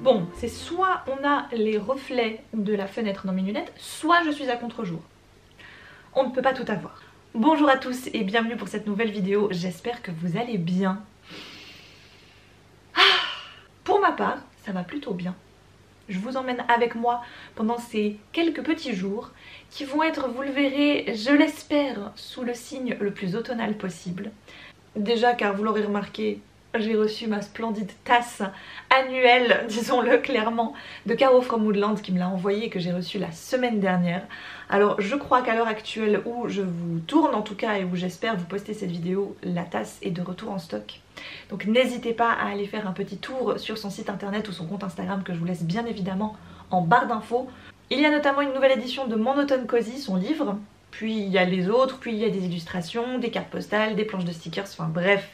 Bon, c'est soit on a les reflets de la fenêtre dans mes lunettes, soit je suis à contre-jour. On ne peut pas tout avoir. Bonjour à tous et bienvenue pour cette nouvelle vidéo, j'espère que vous allez bien. Pour ma part, ça va plutôt bien. Je vous emmène avec moi pendant ces quelques petits jours qui vont être, vous le verrez, je l'espère, sous le signe le plus automnal possible. Déjà car vous l'aurez remarqué, j'ai reçu ma splendide tasse annuelle, disons-le clairement, de Caro from Woodland qui me l'a envoyée et que j'ai reçue la semaine dernière. Alors je crois qu'à l'heure actuelle où je vous tourne en tout cas et où j'espère vous poster cette vidéo, la tasse est de retour en stock. Donc n'hésitez pas à aller faire un petit tour sur son site internet ou son compte Instagram que je vous laisse bien évidemment en barre d'infos. Il y a notamment une nouvelle édition de Mon Automne Cozy, son livre, puis il y a les autres, puis il y a des illustrations, des cartes postales, des planches de stickers, enfin bref.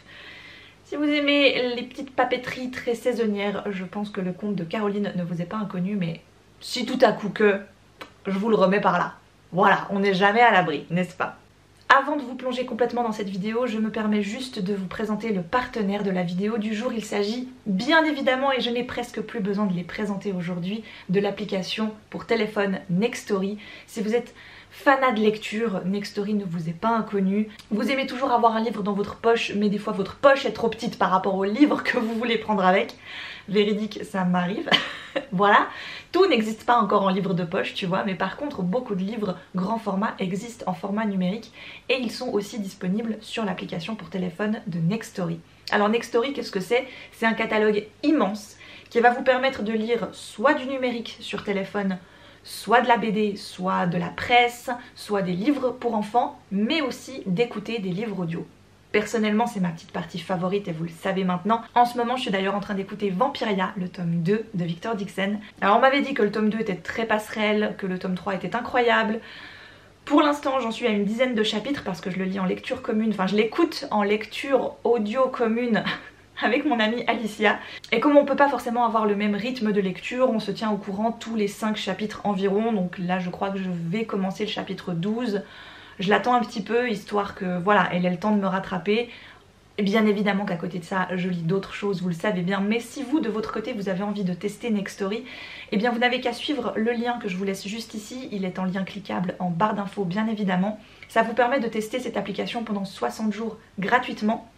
Si vous aimez les petites papeteries très saisonnières, je pense que le conte de Caroline ne vous est pas inconnu, mais si tout à coup que, je vous le remets par là. Voilà, on n'est jamais à l'abri, n'est-ce pas? Avant de vous plonger complètement dans cette vidéo, je me permets juste de vous présenter le partenaire de la vidéo du jour. Il s'agit bien évidemment, et je n'ai presque plus besoin de les présenter aujourd'hui, de l'application pour téléphone Nextory. Si vous êtes fanat de lecture, Nextory ne vous est pas inconnu. Vous aimez toujours avoir un livre dans votre poche, mais des fois votre poche est trop petite par rapport au livre que vous voulez prendre avec. Véridique, ça m'arrive. Voilà, tout n'existe pas encore en livre de poche, tu vois, mais par contre beaucoup de livres grand format existent en format numérique et ils sont aussi disponibles sur l'application pour téléphone de Nextory. Alors Nextory, qu'est-ce que c'est? C'est un catalogue immense qui va vous permettre de lire soit du numérique sur téléphone, soit de la BD, soit de la presse, soit des livres pour enfants, mais aussi d'écouter des livres audio. Personnellement, c'est ma petite partie favorite et vous le savez maintenant. En ce moment, je suis d'ailleurs en train d'écouter Vampiria, le tome 2 de Victor Dixon. Alors on m'avait dit que le tome 2 était très passerelle, que le tome 3 était incroyable. Pour l'instant, j'en suis à une dizaine de chapitres parce que je le lis en lecture commune, enfin je l'écoute en lecture audio commune avec mon amie Alicia. Et comme on peut pas forcément avoir le même rythme de lecture, on se tient au courant tous les 5 chapitres environ. Donc là, je crois que je vais commencer le chapitre 12. Je l'attends un petit peu, histoire que voilà, elle ait le temps de me rattraper. Et bien évidemment qu'à côté de ça, je lis d'autres choses, vous le savez bien. Mais si vous, de votre côté, vous avez envie de tester Nextory, eh bien vous n'avez qu'à suivre le lien que je vous laisse juste ici. Il est en lien cliquable en barre d'infos, bien évidemment. Ça vous permet de tester cette application pendant 60 jours gratuitement.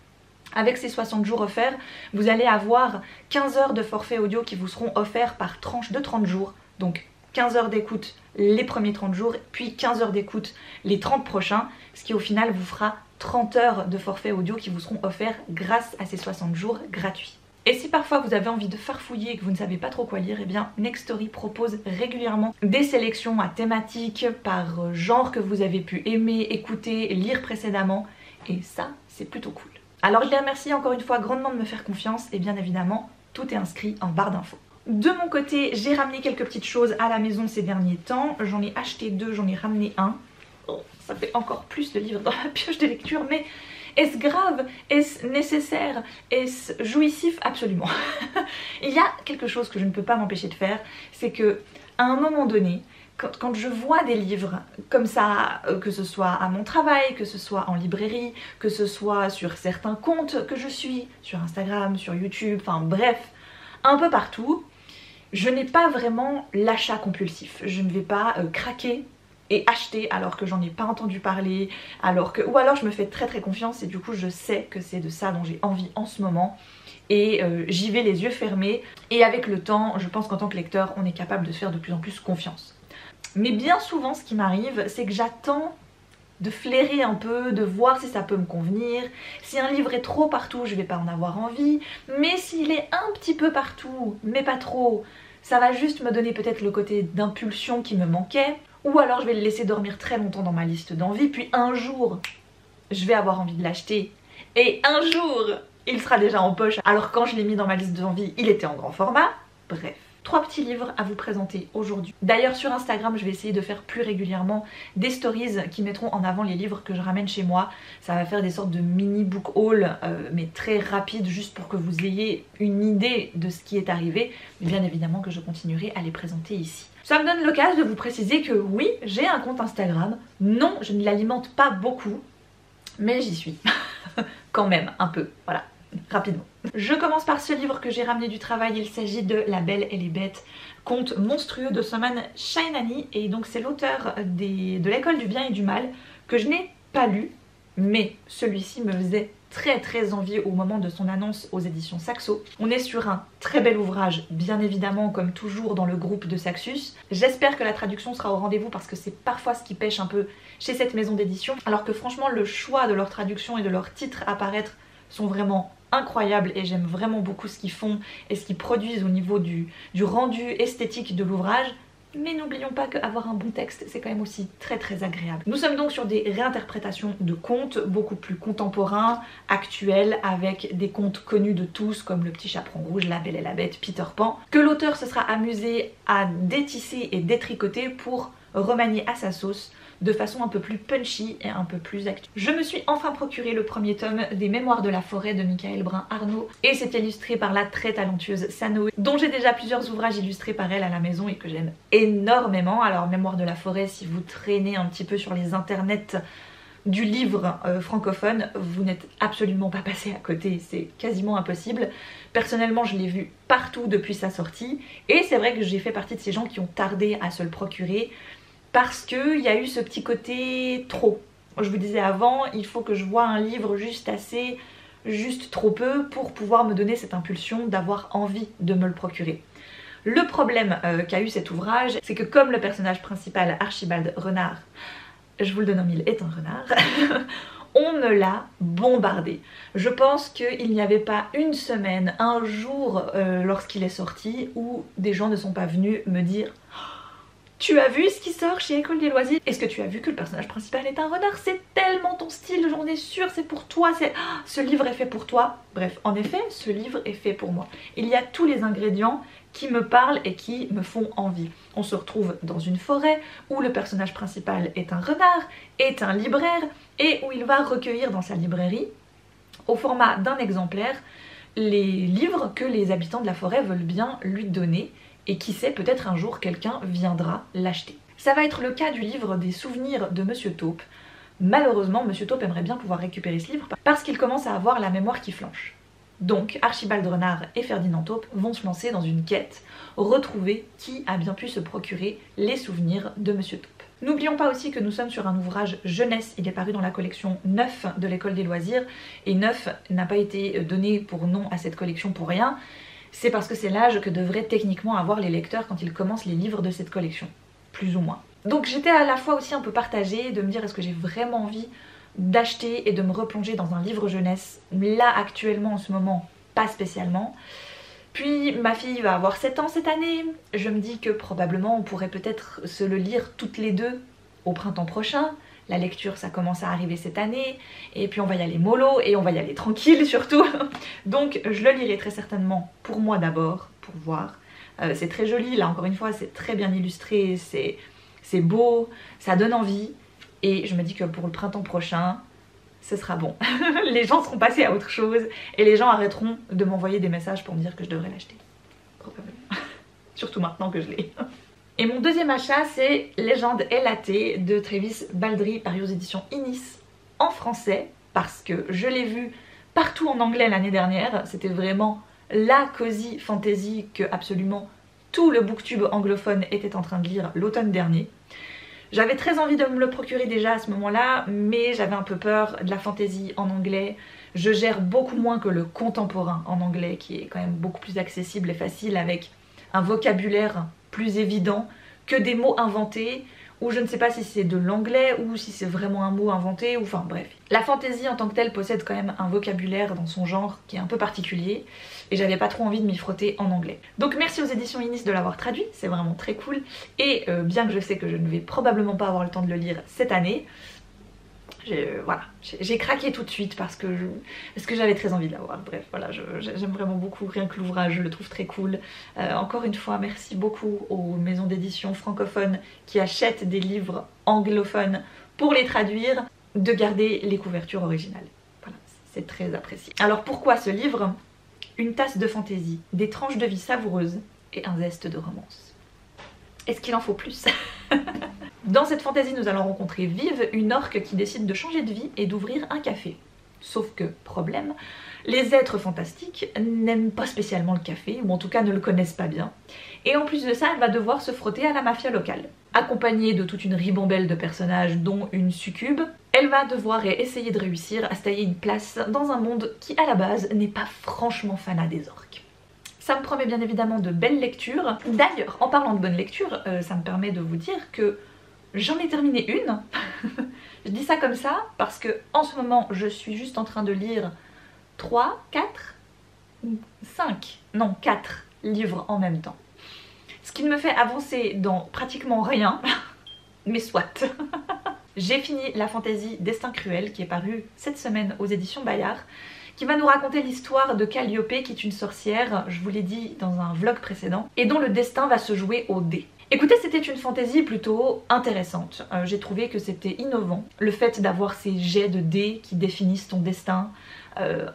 Avec ces 60 jours offerts, vous allez avoir 15 heures de forfait audio qui vous seront offerts par tranche de 30 jours. Donc 15 heures d'écoute les premiers 30 jours, puis 15 heures d'écoute les 30 prochains, ce qui au final vous fera 30 heures de forfait audio qui vous seront offerts grâce à ces 60 jours gratuits. Et si parfois vous avez envie de farfouiller et que vous ne savez pas trop quoi lire, eh bien Nextory propose régulièrement des sélections à thématiques par genre que vous avez pu aimer, écouter, lire précédemment, et ça c'est plutôt cool. Alors je les remercie encore une fois grandement de me faire confiance et bien évidemment tout est inscrit en barre d'infos. De mon côté, j'ai ramené quelques petites choses à la maison ces derniers temps. J'en ai acheté 2, j'en ai ramené un. Oh, ça fait encore plus de livres dans la pioche de lecture, mais est-ce grave? Est-ce nécessaire? Est-ce jouissif? Absolument. Il y a quelque chose que je ne peux pas m'empêcher de faire, c'est que à un moment donné, quand je vois des livres comme ça, que ce soit à mon travail, que ce soit en librairie, que ce soit sur certains comptes que je suis, sur Instagram, sur YouTube, enfin bref, un peu partout, je n'ai pas vraiment l'achat compulsif. Je ne vais pas craquer et acheter alors que j'en ai pas entendu parler, ou alors je me fais très confiance et du coup je sais que c'est de ça dont j'ai envie en ce moment. Et j'y vais les yeux fermés et avec le temps, je pense qu'en tant que lecteur, on est capable de se faire de plus en plus confiance. Mais bien souvent ce qui m'arrive, c'est que j'attends de flairer un peu, de voir si ça peut me convenir. Si un livre est trop partout, je vais pas en avoir envie. Mais s'il est un petit peu partout, mais pas trop, ça va juste me donner peut-être le côté d'impulsion qui me manquait. Ou alors je vais le laisser dormir très longtemps dans ma liste d'envie, puis un jour, je vais avoir envie de l'acheter. Et un jour, il sera déjà en poche. Alors quand je l'ai mis dans ma liste d'envie, il était en grand format. Bref. 3 petits livres à vous présenter aujourd'hui. D'ailleurs sur Instagram je vais essayer de faire plus régulièrement des stories qui mettront en avant les livres que je ramène chez moi. Ça va faire des sortes de mini book haul mais très rapides juste pour que vous ayez une idée de ce qui est arrivé. Mais bien évidemment que je continuerai à les présenter ici. Ça me donne l'occasion de vous préciser que oui, j'ai un compte Instagram. Non, je ne l'alimente pas beaucoup, mais j'y suis. Quand même, un peu, voilà. rapidement. Je commence par ce livre que j'ai ramené du travail, il s'agit de La Belle et les Bêtes, conte monstrueux de Soman Shainani, et donc c'est l'auteur de l'École du bien et du mal que je n'ai pas lu, mais celui-ci me faisait très envie au moment de son annonce aux éditions Saxo. On est sur un très bel ouvrage, bien évidemment comme toujours dans le groupe de Saxus. J'espère que la traduction sera au rendez-vous parce que c'est parfois ce qui pêche un peu chez cette maison d'édition, alors que franchement le choix de leur traduction et de leurs titres à paraître sont vraiment incroyables et j'aime vraiment beaucoup ce qu'ils font et ce qu'ils produisent au niveau du rendu esthétique de l'ouvrage. Mais n'oublions pas qu'avoir un bon texte, c'est quand même aussi très agréable. Nous sommes donc sur des réinterprétations de contes beaucoup plus contemporains, actuels, avec des contes connus de tous comme Le Petit Chaperon Rouge, La Belle et la Bête, Peter Pan, que l'auteur se sera amusé à détisser et détricoter pour remanier à sa sauce de façon un peu plus punchy et un peu plus actuelle. Je me suis enfin procuré le premier tome des Mémoires de la forêt de Michael Brun-Arnaud et c'est illustré par la très talentueuse Sanoé, dont j'ai déjà plusieurs ouvrages illustrés par elle à la maison et que j'aime énormément. Alors Mémoires de la forêt, si vous traînez un petit peu sur les internets du livre francophone, vous n'êtes absolument pas passé à côté, c'est quasiment impossible. Personnellement, je l'ai vu partout depuis sa sortie et c'est vrai que j'ai fait partie de ces gens qui ont tardé à se le procurer parce qu'il y a eu ce petit côté trop. Je vous disais avant, il faut que je voie un livre juste trop peu pour pouvoir me donner cette impulsion d'avoir envie de me le procurer. Le problème qu'a eu cet ouvrage, c'est que comme le personnage principal, Archibald Renard, je vous le donne en mille, est un renard, on me l'a bombardé. Je pense qu'il n'y avait pas une semaine, un jour lorsqu'il est sorti, où des gens ne sont pas venus me dire tu as vu ce qui sort chez École des Loisirs? Est-ce que tu as vu que le personnage principal est un renard? C'est tellement ton style, j'en ai sûr, c'est pour toi, ce livre est fait pour toi. Bref, en effet, ce livre est fait pour moi. Il y a tous les ingrédients qui me parlent et qui me font envie. On se retrouve dans une forêt où le personnage principal est un renard, est un libraire et où il va recueillir dans sa librairie, au format d'un exemplaire, les livres que les habitants de la forêt veulent bien lui donner. Et qui sait, peut-être un jour quelqu'un viendra l'acheter. Ça va être le cas du livre des souvenirs de Monsieur Taupe. Malheureusement, Monsieur Taupe aimerait bien pouvoir récupérer ce livre parce qu'il commence à avoir la mémoire qui flanche. Donc Archibald Renard et Ferdinand Taupe vont se lancer dans une quête, retrouver qui a bien pu se procurer les souvenirs de Monsieur Taupe. N'oublions pas aussi que nous sommes sur un ouvrage jeunesse, il est paru dans la collection 9 de l'École des Loisirs, et 9 n'a pas été donné pour nom à cette collection pour rien. C'est parce que c'est l'âge que devraient techniquement avoir les lecteurs quand ils commencent les livres de cette collection, plus ou moins. Donc j'étais à la fois aussi un peu partagée de me dire est-ce que j'ai vraiment envie d'acheter et de me replonger dans un livre jeunesse. Là actuellement en ce moment, pas spécialement. Puis ma fille va avoir 7 ans cette année, je me dis que probablement on pourrait peut-être se le lire toutes les deux au printemps prochain. La lecture ça commence à arriver cette année et puis on va y aller mollo et on va y aller tranquille surtout. Donc je le lirai très certainement pour moi d'abord, pour voir. C'est très joli, là encore une fois c'est très bien illustré, c'est beau, ça donne envie et je me dis que pour le printemps prochain ce sera bon. Les gens seront passés à autre chose et les gens arrêteront de m'envoyer des messages pour me dire que je devrais l'acheter. Probablement. Surtout maintenant que je l'ai. Et mon deuxième achat, c'est Légende Élatée de Travis Baldree, paru aux éditions Inis en français, parce que je l'ai vu partout en anglais l'année dernière. C'était vraiment la cozy fantasy que absolument tout le booktube anglophone était en train de lire l'automne dernier. J'avais très envie de me le procurer déjà à ce moment-là, mais j'avais un peu peur de la fantasy en anglais. Je gère beaucoup moins que le contemporain en anglais, qui est quand même beaucoup plus accessible et facile, avec un vocabulaire plus évident que des mots inventés, ou je ne sais pas si c'est de l'anglais ou si c'est vraiment un mot inventé, ou enfin bref. La fantasy en tant que telle possède quand même un vocabulaire dans son genre qui est un peu particulier, et j'avais pas trop envie de m'y frotter en anglais. Donc merci aux éditions Inis de l'avoir traduit, c'est vraiment très cool, et bien que je sais que je ne vais probablement pas avoir le temps de le lire cette année, voilà, j'ai craqué tout de suite parce que j'avais très envie de l'avoir. Bref, voilà, j'aime vraiment beaucoup, rien que l'ouvrage, je le trouve très cool. Encore une fois, merci beaucoup aux maisons d'édition francophones qui achètent des livres anglophones pour les traduire, de garder les couvertures originales. Voilà, c'est très apprécié. Alors pourquoi ce livre? Une tasse de fantaisie, des tranches de vie savoureuses et un zeste de romance. Est-ce qu'il en faut plus? Dans cette fantaisie, nous allons rencontrer Vive, une orque qui décide de changer de vie et d'ouvrir un café. Sauf que, problème, les êtres fantastiques n'aiment pas spécialement le café, ou en tout cas ne le connaissent pas bien. Et en plus de ça, elle va devoir se frotter à la mafia locale. Accompagnée de toute une ribambelle de personnages, dont une succube, elle va devoir essayer de réussir à se tailler une place dans un monde qui, à la base, n'est pas franchement fanat des orques. Ça me promet bien évidemment de belles lectures. D'ailleurs, en parlant de bonnes lectures, ça me permet de vous dire que j'en ai terminé une. Je dis ça comme ça parce que en ce moment, je suis juste en train de lire 3, 4, 5, non 4 livres en même temps. Ce qui me fait avancer dans pratiquement rien, mais soit. J'ai fini la fantaisie Destin Cruel qui est parue cette semaine aux éditions Bayard, qui va nous raconter l'histoire de Calliope qui est une sorcière, je vous l'ai dit dans un vlog précédent, et dont le destin va se jouer au dé. Écoutez, c'était une fantaisie plutôt intéressante. J'ai trouvé que c'était innovant. Le fait d'avoir ces jets de dés qui définissent ton destin.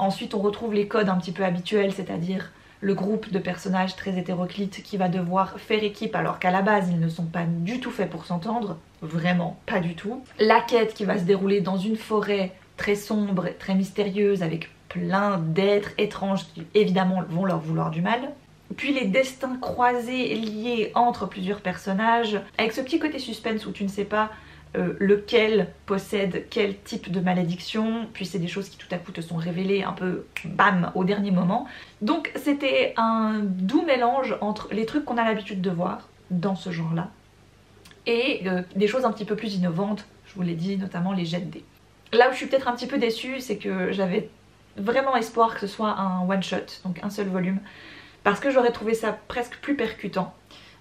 Ensuite, on retrouve les codes un petit peu habituels, c'est-à-dire le groupe de personnages très hétéroclites qui va devoir faire équipe alors qu'à la base, ils ne sont pas du tout faits pour s'entendre. Vraiment pas du tout. La quête qui va se dérouler dans une forêt très sombre, très mystérieuse, avec plein d'êtres étranges qui évidemment vont leur vouloir du mal. Puis les destins croisés liés entre plusieurs personnages, avec ce petit côté suspense où tu ne sais pas lequel possède quel type de malédiction, puis c'est des choses qui tout à coup te sont révélées un peu bam au dernier moment. Donc c'était un doux mélange entre les trucs qu'on a l'habitude de voir dans ce genre-là et des choses un petit peu plus innovantes, je vous l'ai dit, notamment les jets de dés. Là où je suis peut-être un petit peu déçue, c'est que j'avais vraiment espoir que ce soit un one-shot, donc un seul volume, parce que j'aurais trouvé ça presque plus percutant.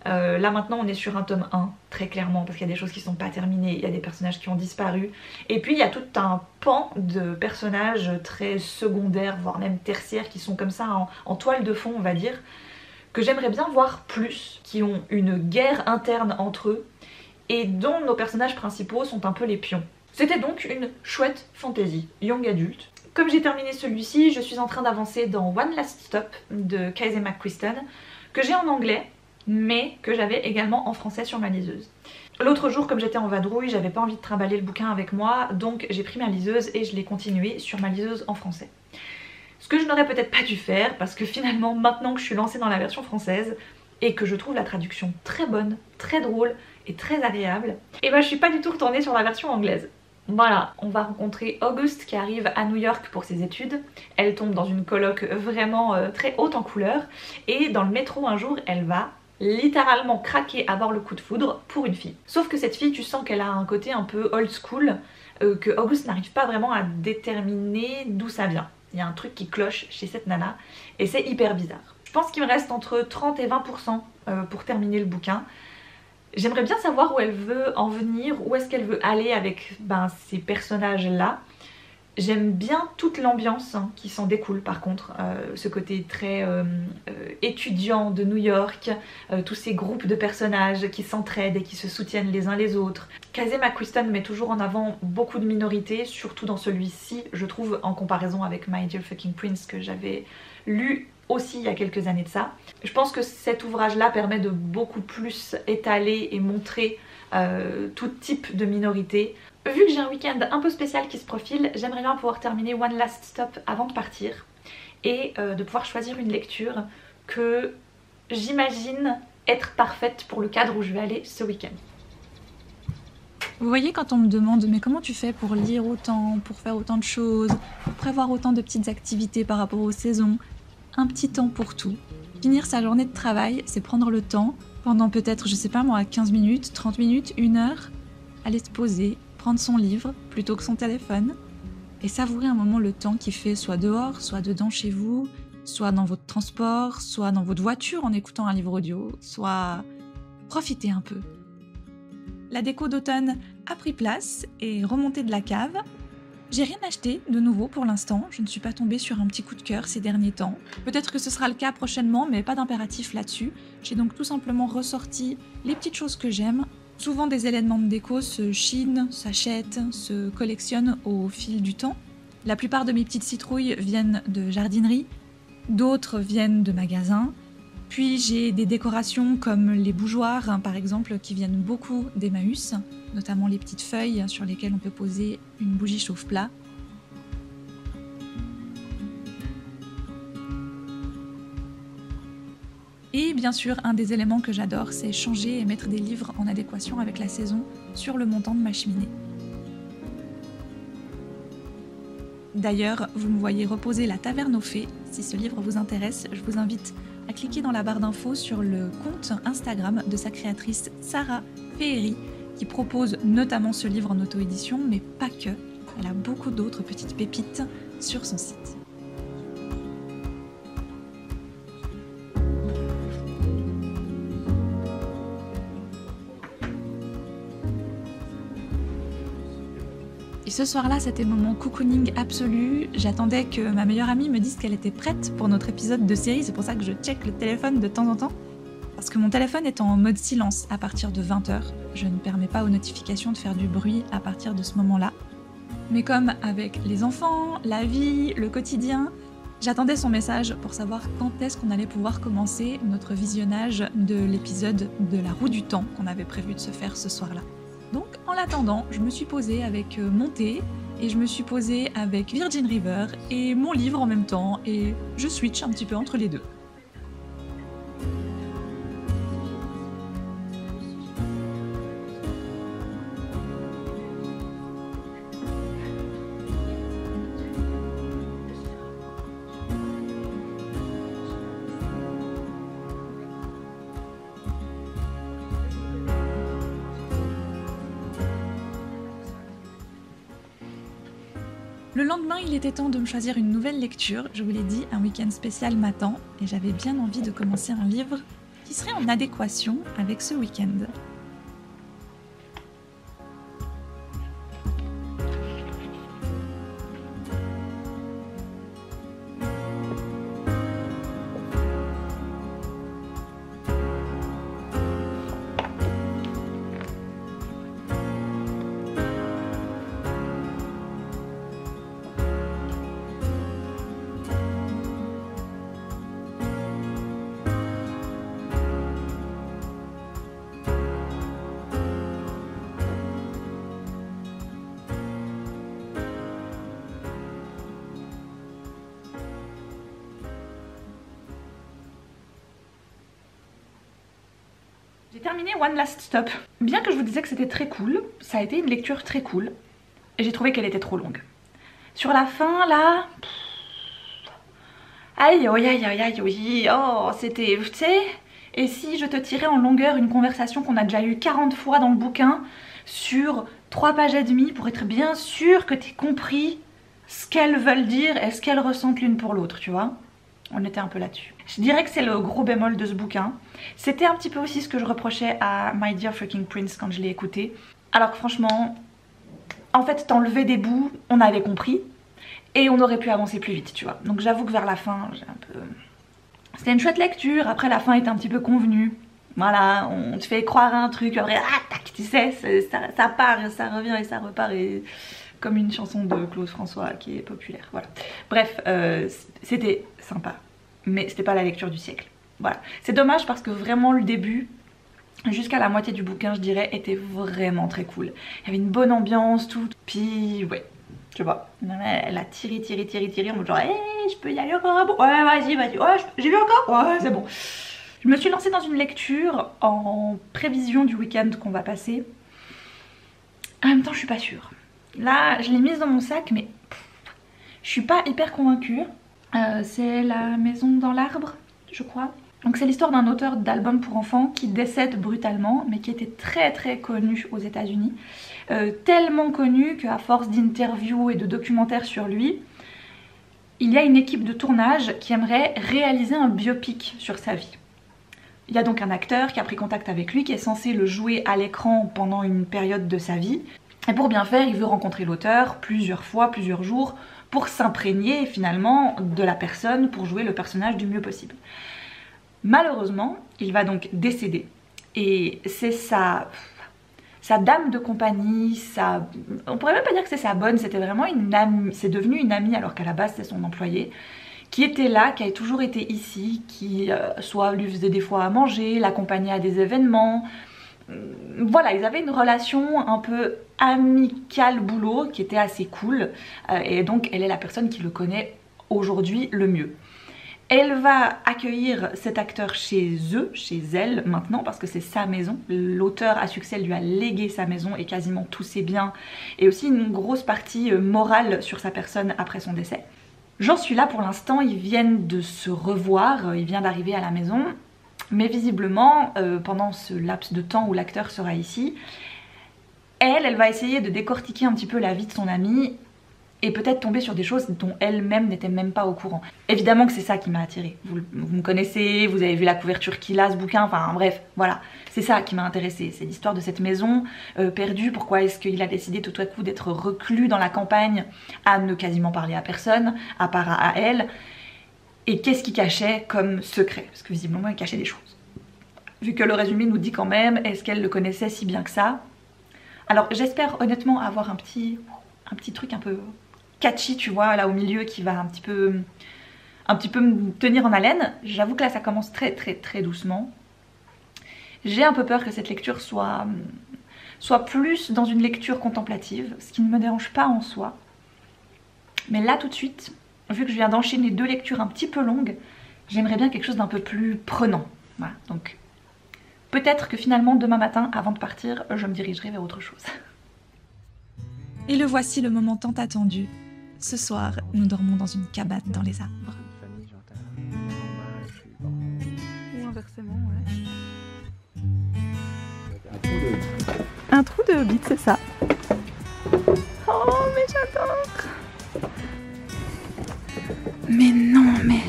Là maintenant on est sur un tome 1, très clairement, parce qu'il y a des choses qui sont pas terminées, il y a des personnages qui ont disparu, et puis il y a tout un pan de personnages très secondaires, voire même tertiaires, qui sont comme ça en toile de fond, on va dire, que j'aimerais bien voir plus, qui ont une guerre interne entre eux, et dont nos personnages principaux sont un peu les pions. C'était donc une chouette fantasy, young adulte. Comme j'ai terminé celui-ci, je suis en train d'avancer dans One Last Stop de Casey McQuiston, que j'ai en anglais, mais que j'avais également en français sur ma liseuse. L'autre jour, comme j'étais en vadrouille, j'avais pas envie de trimballer le bouquin avec moi, donc j'ai pris ma liseuse et je l'ai continué sur ma liseuse en français. Ce que je n'aurais peut-être pas dû faire, parce que finalement, maintenant que je suis lancée dans la version française, et que je trouve la traduction très bonne, très drôle et très agréable, et ben je suis pas du tout retournée sur la version anglaise. Voilà, on va rencontrer August qui arrive à New York pour ses études. Elle tombe dans une coloc vraiment très haute en couleurs, et dans le métro un jour, elle va littéralement craquer, avoir le coup de foudre pour une fille. Sauf que cette fille, tu sens qu'elle a un côté un peu old school, que August n'arrive pas vraiment à déterminer d'où ça vient. Il y a un truc qui cloche chez cette nana, et c'est hyper bizarre. Je pense qu'il me reste entre 30 et 20% pour terminer le bouquin. J'aimerais bien savoir où elle veut en venir, où est-ce qu'elle veut aller avec ces personnages-là. J'aime bien toute l'ambiance qui s'en découle par contre, ce côté très étudiant de New York, tous ces groupes de personnages qui s'entraident et qui se soutiennent les uns les autres. Casey McQuiston met toujours en avant beaucoup de minorités, surtout dans celui-ci, je trouve, en comparaison avec My Dear Fucking Prince que j'avais lu aussi il y a quelques années de ça. Je pense que cet ouvrage-là permet de beaucoup plus étaler et montrer tout type de minorité. Vu que j'ai un week-end un peu spécial qui se profile, j'aimerais bien pouvoir terminer One Last Stop avant de partir et de pouvoir choisir une lecture que j'imagine être parfaite pour le cadre où je vais aller ce week-end. Vous voyez, quand on me demande mais comment tu fais pour lire autant, pour faire autant de choses, pour prévoir autant de petites activités par rapport aux saisons, un petit temps pour tout. Finir sa journée de travail, c'est prendre le temps pendant peut-être, je sais pas moi, 15 minutes, 30 minutes, 1 heure, aller se poser, prendre son livre plutôt que son téléphone et savourer un moment le temps qu'il fait soit dehors, soit dedans chez vous, soit dans votre transport, soit dans votre voiture en écoutant un livre audio, soit profiter un peu. La déco d'automne a pris place et remontée de la cave. J'ai rien acheté de nouveau pour l'instant, je ne suis pas tombée sur un petit coup de cœur ces derniers temps. Peut-être que ce sera le cas prochainement, mais pas d'impératif là-dessus. J'ai donc tout simplement ressorti les petites choses que j'aime. Souvent des éléments de déco se chinent, s'achètent, se collectionnent au fil du temps. La plupart de mes petites citrouilles viennent de jardinerie, d'autres viennent de magasins. Puis j'ai des décorations comme les bougeoirs, par exemple, qui viennent beaucoup d'Emmaüs, notamment les petites feuilles sur lesquelles on peut poser une bougie chauffe-plat. Et bien sûr, un des éléments que j'adore, c'est changer et mettre des livres en adéquation avec la saison sur le montant de ma cheminée. D'ailleurs, vous me voyez reposer La Taverne aux Fées. Si ce livre vous intéresse, je vous invite à cliquer dans la barre d'infos sur le compte Instagram de sa créatrice Sarah Féhéry, qui propose notamment ce livre en auto-édition, mais pas que. Elle a beaucoup d'autres petites pépites sur son site. Et ce soir-là, c'était le moment cocooning absolu. J'attendais que ma meilleure amie me dise qu'elle était prête pour notre épisode de série. C'est pour ça que je check le téléphone de temps en temps. Parce que mon téléphone est en mode silence à partir de 20h. Je ne permets pas aux notifications de faire du bruit à partir de ce moment-là. Mais comme avec les enfants, la vie, le quotidien, j'attendais son message pour savoir quand est-ce qu'on allait pouvoir commencer notre visionnage de l'épisode de La Roue du Temps qu'on avait prévu de se faire ce soir-là. Donc en l'attendant, je me suis posée avec mon thé et je me suis posée avec Virgin River et mon livre en même temps et je switch un petit peu entre les deux. Le lendemain, il était temps de me choisir une nouvelle lecture. Je vous l'ai dit, un week-end spécial m'attend et j'avais bien envie de commencer un livre qui serait en adéquation avec ce week-end. J'ai terminé One Last Stop. Bien que je vous disais que c'était très cool, ça a été une lecture très cool. Et j'ai trouvé qu'elle était trop longue. Sur la fin, là... Aïe, aïe, aïe, aïe, aïe, oui, oh, c'était... Tu sais, et si je te tirais en longueur une conversation qu'on a déjà eue 40 fois dans le bouquin, sur 3 pages et demie, pour être bien sûr que t'aies compris ce qu'elles veulent dire et ce qu'elles ressentent l'une pour l'autre, tu vois. On était un peu là-dessus. Je dirais que c'est le gros bémol de ce bouquin. C'était un petit peu aussi ce que je reprochais à My Dear Freaking Prince quand je l'ai écouté. Alors que franchement, en fait t'enlevais des bouts, on avait compris. Et on aurait pu avancer plus vite, tu vois. Donc j'avoue que vers la fin, j'ai un peu... C'était une chouette lecture, après la fin était un petit peu convenue. Voilà, on te fait croire à un truc, après, ah, tac, tu sais, ça part, et ça revient et ça repart. Et... comme une chanson de Claude François qui est populaire, voilà. Bref, c'était sympa, mais c'était pas la lecture du siècle. Voilà, c'est dommage parce que vraiment le début, jusqu'à la moitié du bouquin je dirais, était vraiment très cool. Il y avait une bonne ambiance, tout, puis ouais, tu vois, elle a tiré, en mode genre, hey, je peux y aller encore un bon, ouais vas-y, ouais, j'ai vu encore, ouais c'est bon. Je me suis lancée dans une lecture en prévision du week-end qu'on va passer. En même temps je suis pas sûre. Là, je l'ai mise dans mon sac, mais je suis pas hyper convaincue. C'est La Maison dans l'arbre, je crois. Donc c'est l'histoire d'un auteur d'albums pour enfants qui décède brutalement, mais qui était très très connu aux États-Unis. Tellement connu qu'à force d'interviews et de documentaires sur lui, il y a une équipe de tournage qui aimerait réaliser un biopic sur sa vie. Il y a donc un acteur qui a pris contact avec lui, qui est censé le jouer à l'écran pendant une période de sa vie. Et pour bien faire, il veut rencontrer l'auteur plusieurs fois, plusieurs jours, pour s'imprégner finalement de la personne, pour jouer le personnage du mieux possible. Malheureusement, il va donc décéder. Et c'est sa dame de compagnie, on pourrait même pas dire que c'est sa bonne, c'était vraiment une amie, c'est devenu une amie alors qu'à la base c'est son employé, qui était là, qui a toujours été ici, qui soit lui faisait des fois à manger, l'accompagnait à des événements. Voilà, ils avaient une relation un peu amicale boulot qui était assez cool et donc elle est la personne qui le connaît aujourd'hui le mieux. Elle va accueillir cet acteur chez eux, chez elle maintenant, parce que c'est sa maison. L'auteur à succès lui a légué sa maison et quasiment tous ses biens, et aussi une grosse partie morale sur sa personne après son décès. J'en suis là pour l'instant, ils viennent de se revoir, il vient d'arriver à la maison, mais visiblement, pendant ce laps de temps où l'acteur sera ici, elle va essayer de décortiquer un petit peu la vie de son ami, et peut-être tomber sur des choses dont elle-même n'était même pas au courant. Évidemment que c'est ça qui m'a attirée. Vous me connaissez, vous avez vu la couverture qu'il a, ce bouquin, enfin bref, voilà. C'est ça qui m'a intéressée, c'est l'histoire de cette maison perdue. Pourquoi est-ce qu'il a décidé tout à coup d'être reclus dans la campagne, à ne quasiment parler à personne, à part à elle. Et qu'est-ce qu'il cachait comme secret? Parce que visiblement il cachait des choses. Vu que le résumé nous dit quand même, est-ce qu'elle le connaissait si bien que ça? Alors j'espère honnêtement avoir un petit truc un peu catchy, tu vois, là au milieu, qui va un petit peu me tenir en haleine. J'avoue que là ça commence très doucement. J'ai un peu peur que cette lecture soit plus dans une lecture contemplative, ce qui ne me dérange pas en soi. Mais là tout de suite, vu que je viens d'enchaîner 2 lectures un petit peu longues, j'aimerais bien quelque chose d'un peu plus prenant. Voilà, donc peut-être que finalement demain matin, avant de partir, je me dirigerai vers autre chose. Et le voici le moment tant attendu. Ce soir, nous dormons dans une cabane dans les arbres. Ou inversement, ouais. Un trou de hobbit, c'est ça. Oh, mais j'adore. Mais non, mais...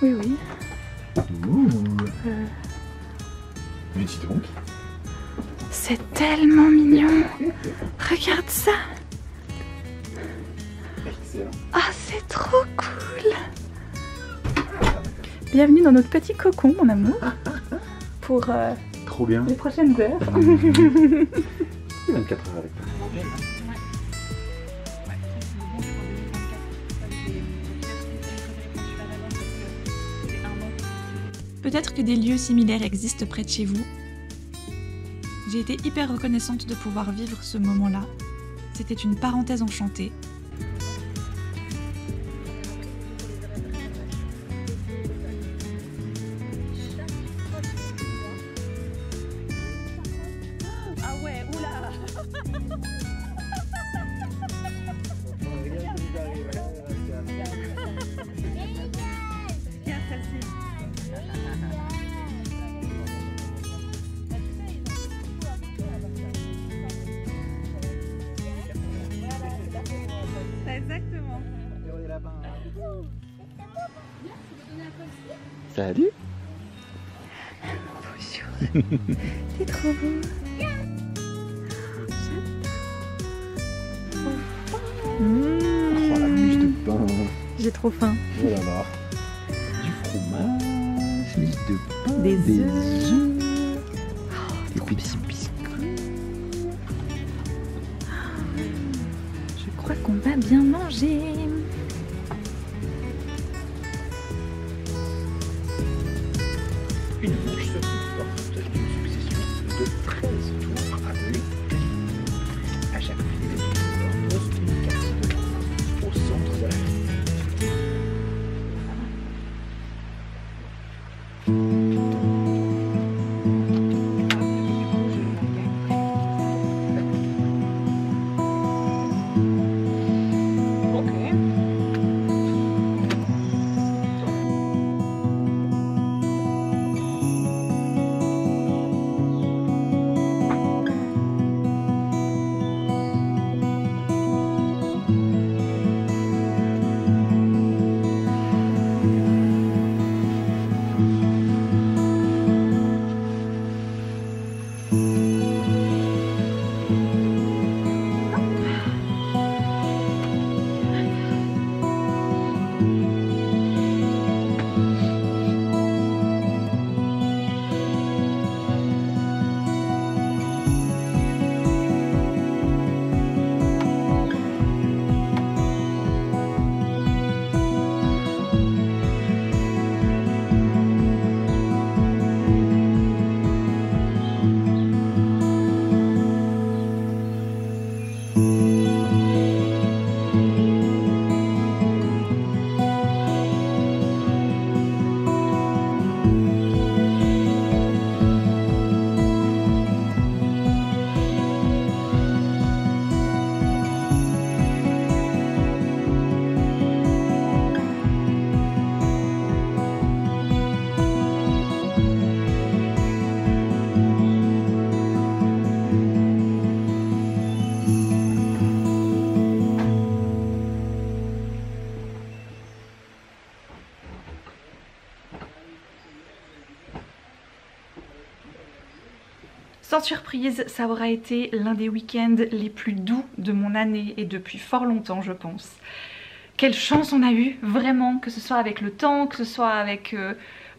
Oui, oui. Mais dis donc. C'est tellement mignon. Regarde ça. Excellent. Ah, c'est trop cool. Bienvenue dans notre petit cocon, mon amour. Pour Trop bien. les prochaines heures. 24 heures avec toi. Peut-être que des lieux similaires existent près de chez vous. J'ai été hyper reconnaissante de pouvoir vivre ce moment-là. C'était une parenthèse enchantée. Ah ouais, oula. Regarde celle-ci. Exactement. Salut. Bonjour. T'es trop beau. Oh la mouche de pain. J'ai trop faim. Oh là là. Du fromage, mouche de pain, Des œufs, des petits biscuits. Je crois qu'on va bien manger. Une manche se comporte d'une succession de 13 tours appelés clés. À chaque fil des tours pose une carte de la au centre de la file. Sans surprise, ça aura été l'un des week-ends les plus doux de mon année et depuis fort longtemps je pense. Quelle chance on a eu, vraiment, que ce soit avec le temps, que ce soit avec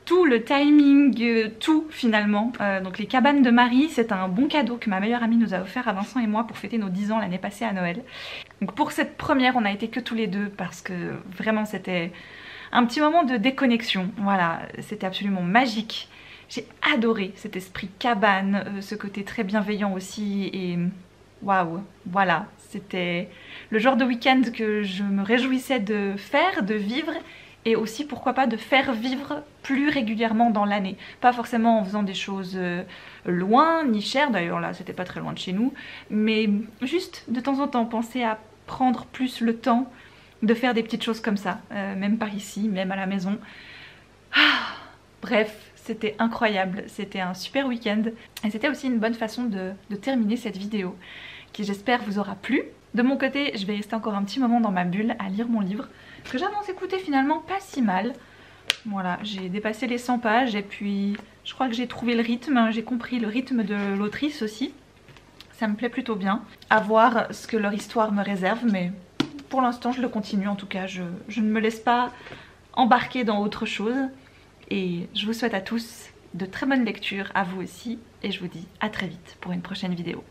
tout le timing, tout finalement. Donc les cabanes de Marie, c'est un bon cadeau que ma meilleure amie nous a offert à Vincent et moi pour fêter nos 10 ans l'année passée à Noël. Donc pour cette première, on a été que tous les deux parce que vraiment c'était un petit moment de déconnexion. Voilà, c'était absolument magique. J'ai adoré cet esprit cabane, ce côté très bienveillant aussi et waouh, voilà. C'était le genre de week-end que je me réjouissais de faire, de vivre et aussi pourquoi pas de faire vivre plus régulièrement dans l'année. Pas forcément en faisant des choses loin ni chères, d'ailleurs là c'était pas très loin de chez nous, mais juste de temps en temps penser à prendre plus le temps de faire des petites choses comme ça, même par ici, même à la maison. Bref, c'était incroyable, c'était un super week-end et c'était aussi une bonne façon de terminer cette vidéo qui j'espère vous aura plu. De mon côté, je vais rester encore un petit moment dans ma bulle à lire mon livre que j'avance écouter finalement pas si mal. Voilà, j'ai dépassé les 100 pages et puis je crois que j'ai trouvé le rythme, j'ai compris le rythme de l'autrice aussi. Ça me plaît plutôt bien. À voir ce que leur histoire me réserve, mais pour l'instant je le continue en tout cas. Je ne me laisse pas embarquer dans autre chose. Et je vous souhaite à tous de très bonnes lectures, à vous aussi, et je vous dis à très vite pour une prochaine vidéo.